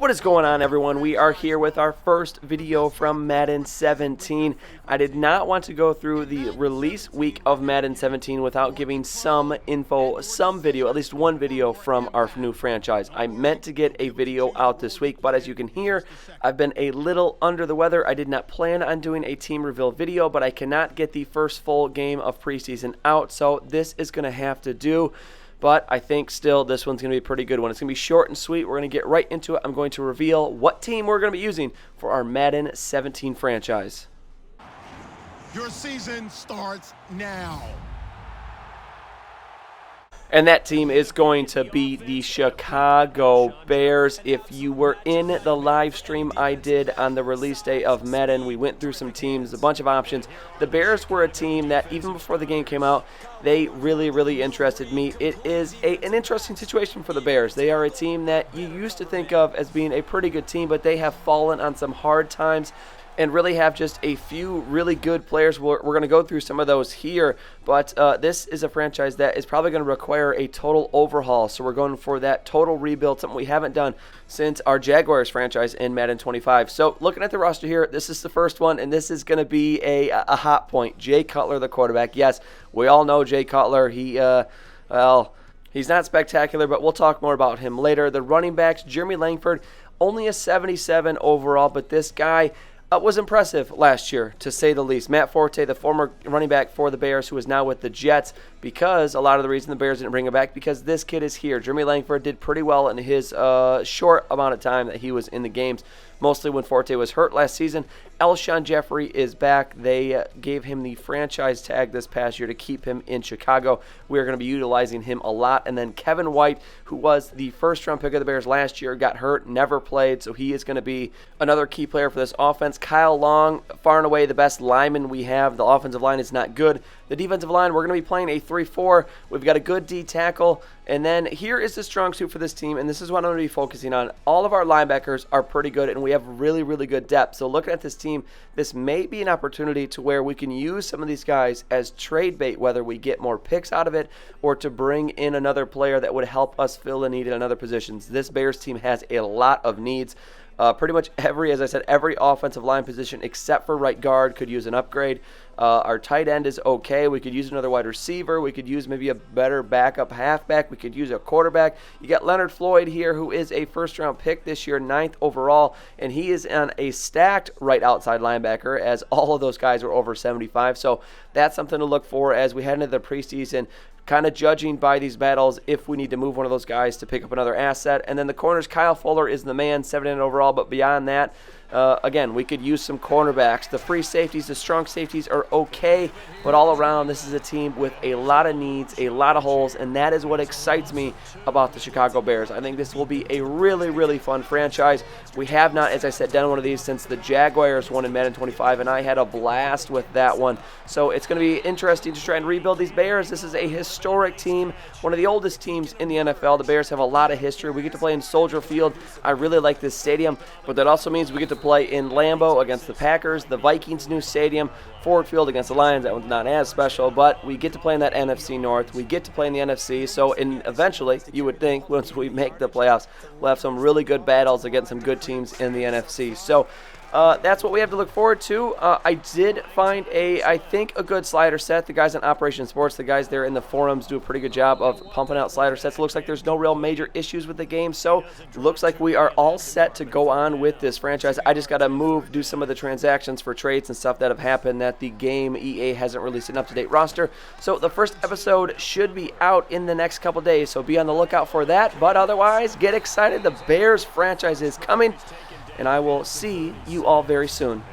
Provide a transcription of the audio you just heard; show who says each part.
Speaker 1: What is going on, everyone? We are here with our first video from Madden 17. I did not want to go through the release week of Madden 17 without giving some info, some video, at least one video from our new franchise. I meant to get a video out this week, but as you can hear, I've been a little under the weather. I did not plan on doing a team reveal video, but I cannot get the first full game of preseason out, so this is going to have to do. But I think still this one's going to be a pretty good one. It's going to be short and sweet. We're going to get right into it. I'm going to reveal what team we're going to be using for our Madden 17 franchise.
Speaker 2: Your season starts now.
Speaker 1: And that team is going to be the Chicago Bears. If you were in the live stream I did on the release day of Madden, we went through some teams, a bunch of options. The Bears were a team that even before the game came out, they really interested me. It is an interesting situation for the Bears. They are a team that you used to think of as being a pretty good team, but they have fallen on some hard times and really have just a few really good players. We're going to go through some of those here, but this is a franchise that is probably going to require a total overhaul, so we're going for that total rebuild, something we haven't done since our Jaguars franchise in Madden 25. So looking at the roster here, this is the first one, and this is going to be a hot point. Jay Cutler, the quarterback. Yes, we all know Jay Cutler. Well, he's not spectacular, but we'll talk more about him later. The running backs, Jeremy Langford, only a 77 overall, but this guy was impressive last year, to say the least. Matt Forte, the former running back for the Bears, who is now with the Jets, because a lot of the reason the Bears didn't bring him back, because this kid is here. Jeremy Langford did pretty well in his short amount of time that he was in the games, mostly when Forte was hurt last season. Alshon Jeffrey is back. They gave him the franchise tag this past year to keep him in Chicago. We are going to be utilizing him a lot. And then Kevin White, who was the first-round pick of the Bears last year, got hurt, never played, so he is going to be another key player for this offense. Kyle Long, far and away the best lineman we have. The offensive line is not good. The defensive line, we're going to be playing a 3-4. We've got a good D tackle. And then here is the strong suit for this team, and this is what I'm going to be focusing on. All of our linebackers are pretty good, and we have really good depth. So looking at this team, this may be an opportunity to where we can use some of these guys as trade bait, whether we get more picks out of it or to bring in another player that would help us fill a need in other positions. This Bears team has a lot of needs. Pretty much every offensive line position except for right guard could use an upgrade. Our tight end is okay. We could use another wide receiver. We could use maybe a better backup halfback. We could use a quarterback. You got Leonard Floyd here, who is a first-round pick this year, 9th overall, and he is on a stacked right outside linebacker, as all of those guys are over 75. So that's something to look for as we head into the preseason, kind of judging by these battles if we need to move one of those guys to pick up another asset. And then the corners, Kyle Fuller is the man, 7th overall, but beyond that, again, we could use some cornerbacks. The free safeties, the strong safeties are okay, but all around, this is a team with a lot of needs, a lot of holes, and that is what excites me about the Chicago Bears. I think this will be a really fun franchise. We have not, as I said, done one of these since the Jaguars won in Madden 25, and I had a blast with that one. So it's going to be interesting to try and rebuild these Bears. This is a historic team, one of the oldest teams in the NFL. The Bears have a lot of history. We get to play in Soldier Field. I really like this stadium, but that also means we get to play in Lambeau against the Packers, the Vikings' new stadium, Ford Field against the Lions. That one's not as special, but we get to play in that NFC North. We get to play in the NFC, so eventually, you would think, once we make the playoffs, we'll have some really good battles against some good teams in the NFC. So that's what we have to look forward to. I did find I think a good slider set. The guys on Operation Sports, the guys there in the forums, do a pretty good job of pumping out slider sets. It looks like there's no real major issues with the game, so it looks like we are all set to go on with this franchise. I just got to do some of the transactions for trades and stuff that have happened that the game EA hasn't released an up-to-date roster. So the first episode should be out in the next couple days, so be on the lookout for that. But otherwise, get excited. The Bears franchise is coming, and I will see you all very soon.